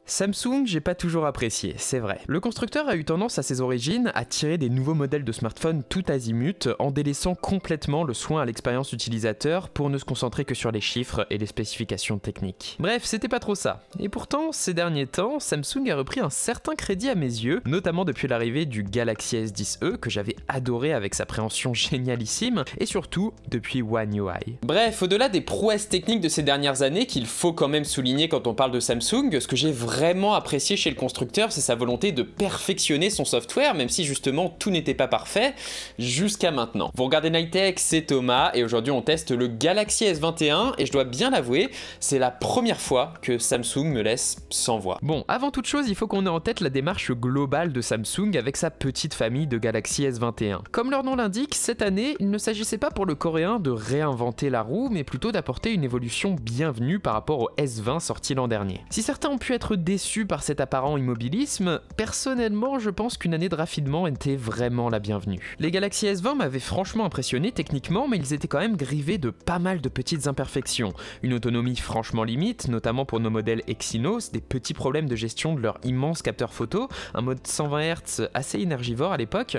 Samsung, j'ai pas toujours apprécié, c'est vrai. Le constructeur a eu tendance à ses origines à tirer des nouveaux modèles de smartphones tout azimut en délaissant complètement le soin à l'expérience utilisateur pour ne se concentrer que sur les chiffres et les spécifications techniques. Bref, c'était pas trop ça. Et pourtant, ces derniers temps, Samsung a repris un certain crédit à mes yeux, notamment depuis l'arrivée du Galaxy S10e que j'avais adoré avec sa préhension génialissime, et surtout depuis One UI. Bref, au-delà des prouesses techniques de ces dernières années qu'il faut quand même souligner quand on parle de Samsung, ce que j'ai vraiment apprécié chez le constructeur, c'est sa volonté de perfectionner son software, même si justement tout n'était pas parfait jusqu'à maintenant. Vous regardez Nightech, c'est Thomas, et aujourd'hui on teste le Galaxy S21, et je dois bien l'avouer, c'est la première fois que Samsung me laisse sans voix. Bon, avant toute chose, il faut qu'on ait en tête la démarche globale de Samsung avec sa petite famille de Galaxy S21. Comme leur nom l'indique, cette année, il ne s'agissait pas pour le coréen de réinventer la roue, mais plutôt d'apporter une évolution bienvenue par rapport au S20 sorti l'an dernier. Si certains ont pu être déçus par cet apparent immobilisme, personnellement je pense qu'une année de raffinement était vraiment la bienvenue. Les Galaxy S20 m'avaient franchement impressionné techniquement, mais ils étaient quand même grivés de pas mal de petites imperfections. Une autonomie franchement limite, notamment pour nos modèles Exynos, des petits problèmes de gestion de leur immense capteur photo, un mode 120 Hz assez énergivore à l'époque.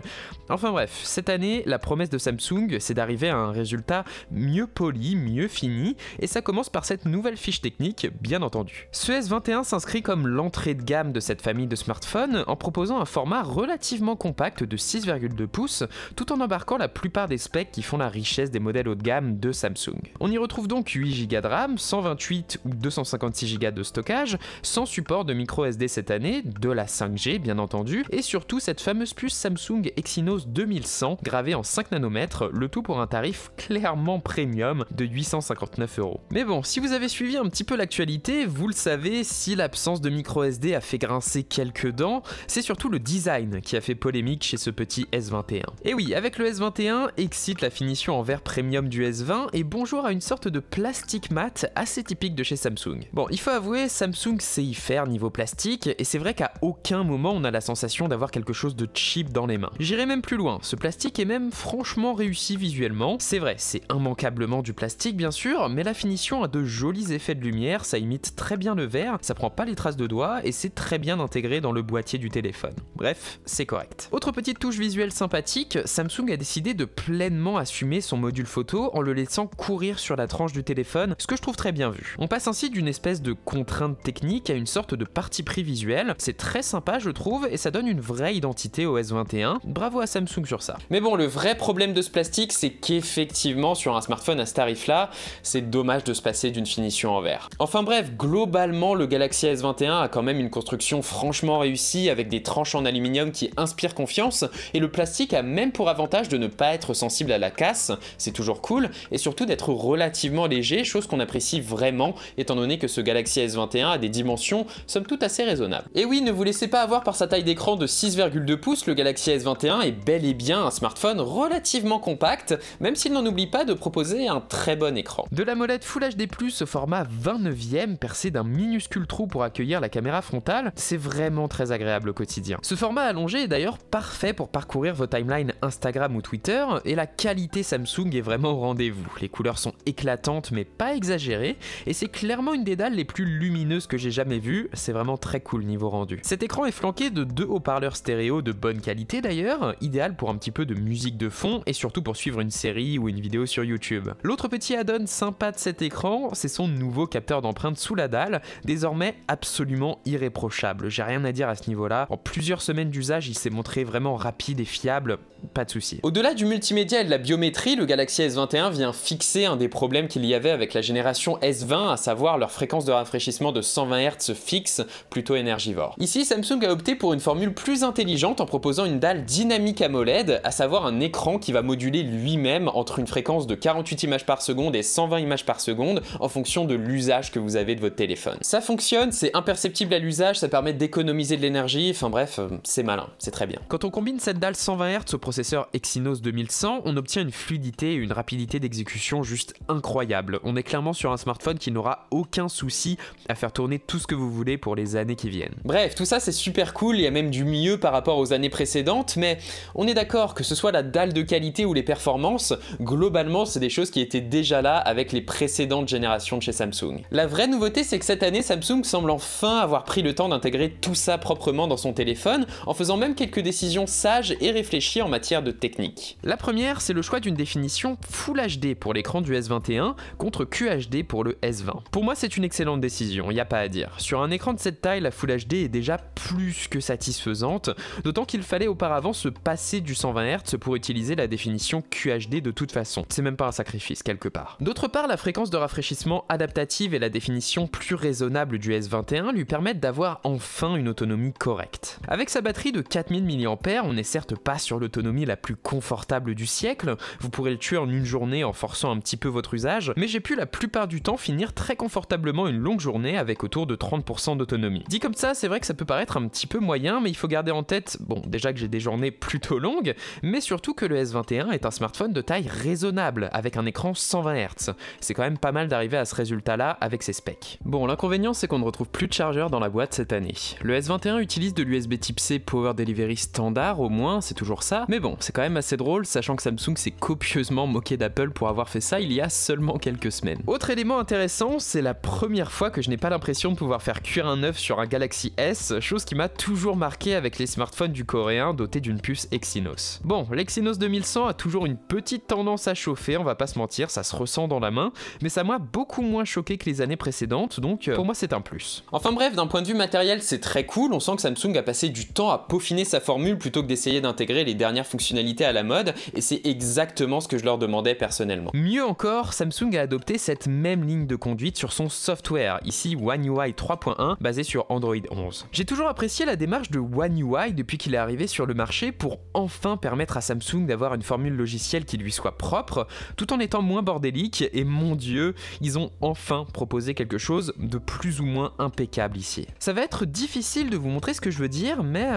Enfin bref, cette année, la promesse de Samsung, c'est d'arriver à un résultat mieux poli, mieux fini, et ça commence par cette nouvelle fiche technique, bien entendu. Ce S21 s'inscrit comme l'entrée de gamme de cette famille de smartphones en proposant un format relativement compact de 6,2 pouces tout en embarquant la plupart des specs qui font la richesse des modèles haut de gamme de Samsung. On y retrouve donc 8 Go de RAM, 128 ou 256 Go de stockage, sans support de micro SD cette année, de la 5G bien entendu, et surtout cette fameuse puce Samsung Exynos 2100 gravée en 5 nanomètres, le tout pour un tarif clairement premium de 859 €. Mais bon, si vous avez suivi un petit peu l'actualité, vous le savez, si l'absence de micro SD a fait grincer quelques dents, c'est surtout le design qui a fait polémique chez ce petit S21. Et oui, avec le S21, excite la finition en verre premium du S20 et bonjour à une sorte de plastique mat assez typique de chez Samsung. Bon, il faut avouer, Samsung sait y faire niveau plastique et c'est vrai qu'à aucun moment on a la sensation d'avoir quelque chose de cheap dans les mains. J'irai même plus loin, ce plastique est même franchement réussi visuellement. C'est vrai, c'est immanquablement du plastique bien sûr, mais la finition a de jolis effets de lumière, ça imite très bien le verre, ça prend pas les traces de doigts et c'est très bien intégré dans le boîtier du téléphone. Bref, c'est correct. Autre petite touche visuelle sympathique, Samsung a décidé de pleinement assumer son module photo en le laissant courir sur la tranche du téléphone, ce que je trouve très bien vu. On passe ainsi d'une espèce de contrainte technique à une sorte de parti pris visuel, c'est très sympa je trouve et ça donne une vraie identité au S21, bravo à Samsung sur ça. Mais bon, le vrai problème de ce plastique, c'est qu'effectivement sur un smartphone à ce tarif-là, c'est dommage de se passer d'une finition en verre. Enfin bref, globalement le Galaxy S21 a quand même une construction franchement réussie avec des tranches en aluminium qui inspirent confiance et le plastique a même pour avantage de ne pas être sensible à la casse, c'est toujours cool, et surtout d'être relativement léger, chose qu'on apprécie vraiment étant donné que ce Galaxy S21 a des dimensions somme toute assez raisonnables. Et oui, ne vous laissez pas avoir par sa taille d'écran de 6,2 pouces, le Galaxy S21 est bel et bien un smartphone relativement compact, même s'il n'en oublie pas de proposer un très bon écran. De l'AMOLED Full HD+, au format 29e, percé d'un minuscule trou pour accueillir la caméra frontale, c'est vraiment très agréable au quotidien. Ce format allongé est d'ailleurs parfait pour parcourir vos timelines Instagram ou Twitter, et la qualité Samsung est vraiment au rendez-vous. Les couleurs sont éclatantes mais pas exagérées, et c'est clairement une des dalles les plus lumineuses que j'ai jamais vues, c'est vraiment très cool niveau rendu. Cet écran est flanqué de 2 haut-parleurs stéréo de bonne qualité d'ailleurs, idéal pour un petit peu de musique de fond, et surtout pour suivre une série ou une vidéo sur YouTube. L'autre petit add-on sympa de cet écran, c'est son nouveau capteur d'empreinte sous la dalle, désormais absolument irréprochable, j'ai rien à dire à ce niveau-là. En plusieurs semaines d'usage, il s'est montré vraiment rapide et fiable, pas de souci. Au-delà du multimédia et de la biométrie, le Galaxy S21 vient fixer un des problèmes qu'il y avait avec la génération S20, à savoir leur fréquence de rafraîchissement de 120 Hz fixe, plutôt énergivore. Ici, Samsung a opté pour une formule plus intelligente en proposant une dalle dynamique AMOLED, à savoir un écran qui va moduler lui-même entre une fréquence de 48 images par seconde et 120 images par seconde en fonction de l'usage que vous avez de votre téléphone. Ça fonctionne, c'est imperceptible à l'usage, ça permet d'économiser de l'énergie, enfin bref, c'est malin, c'est très bien. Quand on combine cette dalle 120 Hz au processeur Exynos 2100, on obtient une fluidité et une rapidité d'exécution juste incroyable. On est clairement sur un smartphone qui n'aura aucun souci à faire tourner tout ce que vous voulez pour les années qui viennent. Bref, tout ça c'est super cool, il y a même du mieux par rapport aux années précédentes, mais on est d'accord que ce soit la dalle de qualité ou les performances, globalement c'est des choses qui étaient déjà là avec les précédentes générations de chez Samsung. La vraie nouveauté c'est que cette année Samsung semble enfin enfin avoir pris le temps d'intégrer tout ça proprement dans son téléphone, en faisant même quelques décisions sages et réfléchies en matière de technique. La première, c'est le choix d'une définition Full HD pour l'écran du S21 contre QHD pour le S20. Pour moi, c'est une excellente décision, y a pas à dire. Sur un écran de cette taille, la Full HD est déjà plus que satisfaisante, d'autant qu'il fallait auparavant se passer du 120 Hz pour utiliser la définition QHD de toute façon. C'est même pas un sacrifice quelque part. D'autre part, la fréquence de rafraîchissement adaptative et la définition plus raisonnable du S21 lui permettent d'avoir enfin une autonomie correcte. Avec sa batterie de 4000 mAh, on n'est certes pas sur l'autonomie la plus confortable du siècle, vous pourrez le tuer en une journée en forçant un petit peu votre usage, mais j'ai pu la plupart du temps finir très confortablement une longue journée avec autour de 30% d'autonomie. Dit comme ça, c'est vrai que ça peut paraître un petit peu moyen, mais il faut garder en tête, bon, déjà que j'ai des journées plutôt longues, mais surtout que le S21 est un smartphone de taille raisonnable, avec un écran 120 Hz. C'est quand même pas mal d'arriver à ce résultat-là avec ses specs. Bon, l'inconvénient, c'est qu'on ne retrouve plus de chargeur dans la boîte cette année. Le S21 utilise de l'USB Type C Power Delivery standard, au moins, c'est toujours ça, mais bon, c'est quand même assez drôle, sachant que Samsung s'est copieusement moqué d'Apple pour avoir fait ça il y a seulement quelques semaines. Autre élément intéressant, c'est la première fois que je n'ai pas l'impression de pouvoir faire cuire un œuf sur un Galaxy S, chose qui m'a toujours marqué avec les smartphones du coréen dotés d'une puce Exynos. Bon, l'Exynos 2100 a toujours une petite tendance à chauffer, on va pas se mentir, ça se ressent dans la main, mais ça m'a beaucoup moins choqué que les années précédentes, donc pour moi c'est un plus. Enfin bref, d'un point de vue matériel, c'est très cool, on sent que Samsung a passé du temps à peaufiner sa formule plutôt que d'essayer d'intégrer les dernières fonctionnalités à la mode, et c'est exactement ce que je leur demandais personnellement. Mieux encore, Samsung a adopté cette même ligne de conduite sur son software, ici One UI 3.1, basé sur Android 11. J'ai toujours apprécié la démarche de One UI depuis qu'il est arrivé sur le marché pour enfin permettre à Samsung d'avoir une formule logicielle qui lui soit propre, tout en étant moins bordélique, et mon dieu, ils ont enfin proposé quelque chose de plus ou moins impeccable ici. Ça va être difficile de vous montrer ce que je veux dire, mais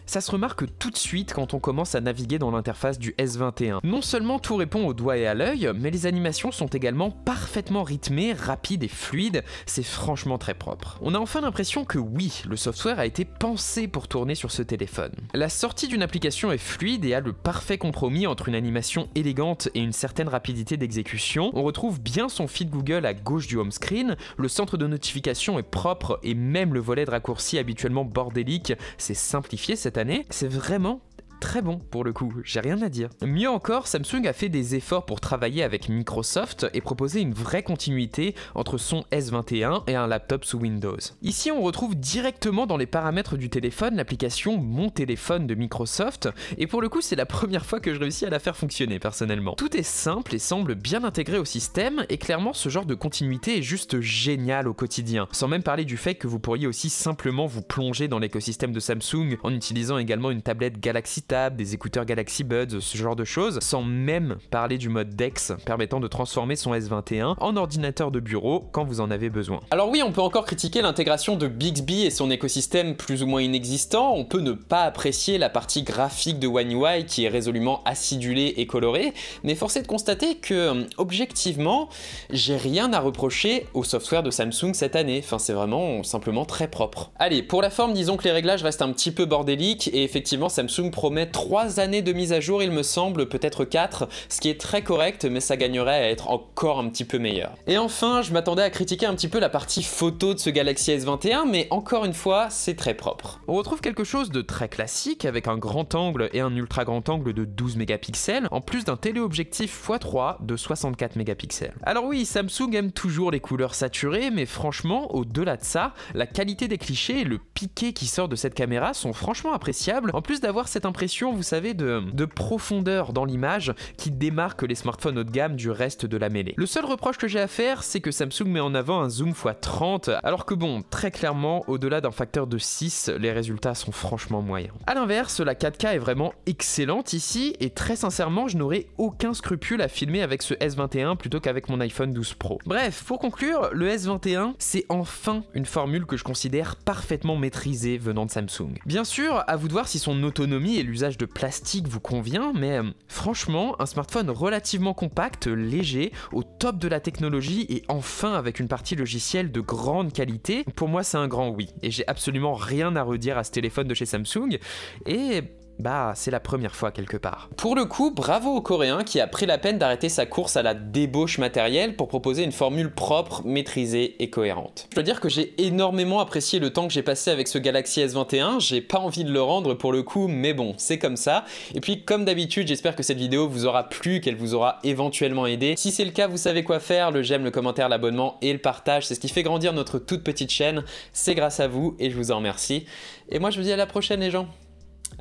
ça se remarque tout de suite quand on commence à naviguer dans l'interface du S21. Non seulement tout répond au doigt et à l'œil, mais les animations sont également parfaitement rythmées, rapides et fluides, c'est franchement très propre. On a enfin l'impression que oui, le software a été pensé pour tourner sur ce téléphone. La sortie d'une application est fluide et a le parfait compromis entre une animation élégante et une certaine rapidité d'exécution. On retrouve bien son feed Google à gauche du home screen, le centre de notification est propre et même le volet de raccourci habituellement bordélique s'est simplifié cette année. C'est vraiment très bon pour le coup, j'ai rien à dire. Mieux encore, Samsung a fait des efforts pour travailler avec Microsoft et proposer une vraie continuité entre son S21 et un laptop sous Windows. Ici, on retrouve directement dans les paramètres du téléphone l'application Mon téléphone de Microsoft, et pour le coup, c'est la première fois que je réussis à la faire fonctionner personnellement. Tout est simple et semble bien intégré au système, et clairement, ce genre de continuité est juste génial au quotidien. Sans même parler du fait que vous pourriez aussi simplement vous plonger dans l'écosystème de Samsung en utilisant également une tablette Galaxy Tab, des écouteurs Galaxy Buds, ce genre de choses, sans même parler du mode DeX permettant de transformer son S21 en ordinateur de bureau quand vous en avez besoin. Alors oui, on peut encore critiquer l'intégration de Bixby et son écosystème plus ou moins inexistant, on peut ne pas apprécier la partie graphique de One UI qui est résolument acidulée et colorée, mais force est de constater que, objectivement, j'ai rien à reprocher au software de Samsung cette année, enfin c'est vraiment simplement très propre. Allez, pour la forme, disons que les réglages restent un petit peu bordéliques, et effectivement Samsung promet 3 années de mise à jour, il me semble, peut-être 4, ce qui est très correct, mais ça gagnerait à être encore un petit peu meilleur. Et enfin, je m'attendais à critiquer un petit peu la partie photo de ce Galaxy S21, mais encore une fois, c'est très propre. On retrouve quelque chose de très classique, avec un grand angle et un ultra grand angle de 12 mégapixels, en plus d'un téléobjectif x3 de 64 mégapixels. Alors oui, Samsung aime toujours les couleurs saturées, mais franchement, au-delà de ça, la qualité des clichés et le piqué qui sort de cette caméra sont franchement appréciables, en plus d'avoir cette impression, vous savez, de profondeur dans l'image qui démarque les smartphones haut de gamme du reste de la mêlée. Le seul reproche que j'ai à faire, c'est que Samsung met en avant un zoom x30, alors que bon, très clairement, au-delà d'un facteur de 6, les résultats sont franchement moyens. A l'inverse, la 4K est vraiment excellente ici, et très sincèrement, je n'aurais aucun scrupule à filmer avec ce S21 plutôt qu'avec mon iPhone 12 Pro. Bref, pour conclure, le S21, c'est enfin une formule que je considère parfaitement maîtrisée venant de Samsung. Bien sûr, à vous de voir si son autonomie et l'usage de plastique vous convient, mais franchement, un smartphone relativement compact, léger, au top de la technologie et enfin avec une partie logicielle de grande qualité, pour moi c'est un grand oui. Et j'ai absolument rien à redire à ce téléphone de chez Samsung, et bah c'est la première fois quelque part. Pour le coup, bravo au Coréen qui a pris la peine d'arrêter sa course à la débauche matérielle pour proposer une formule propre, maîtrisée et cohérente. Je dois dire que j'ai énormément apprécié le temps que j'ai passé avec ce Galaxy S21, j'ai pas envie de le rendre pour le coup, mais bon, c'est comme ça. Et puis comme d'habitude, j'espère que cette vidéo vous aura plu, qu'elle vous aura éventuellement aidé. Si c'est le cas, vous savez quoi faire, le j'aime, le commentaire, l'abonnement et le partage, c'est ce qui fait grandir notre toute petite chaîne. C'est grâce à vous et je vous en remercie. Et moi je vous dis à la prochaine les gens.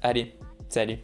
Allez, salut.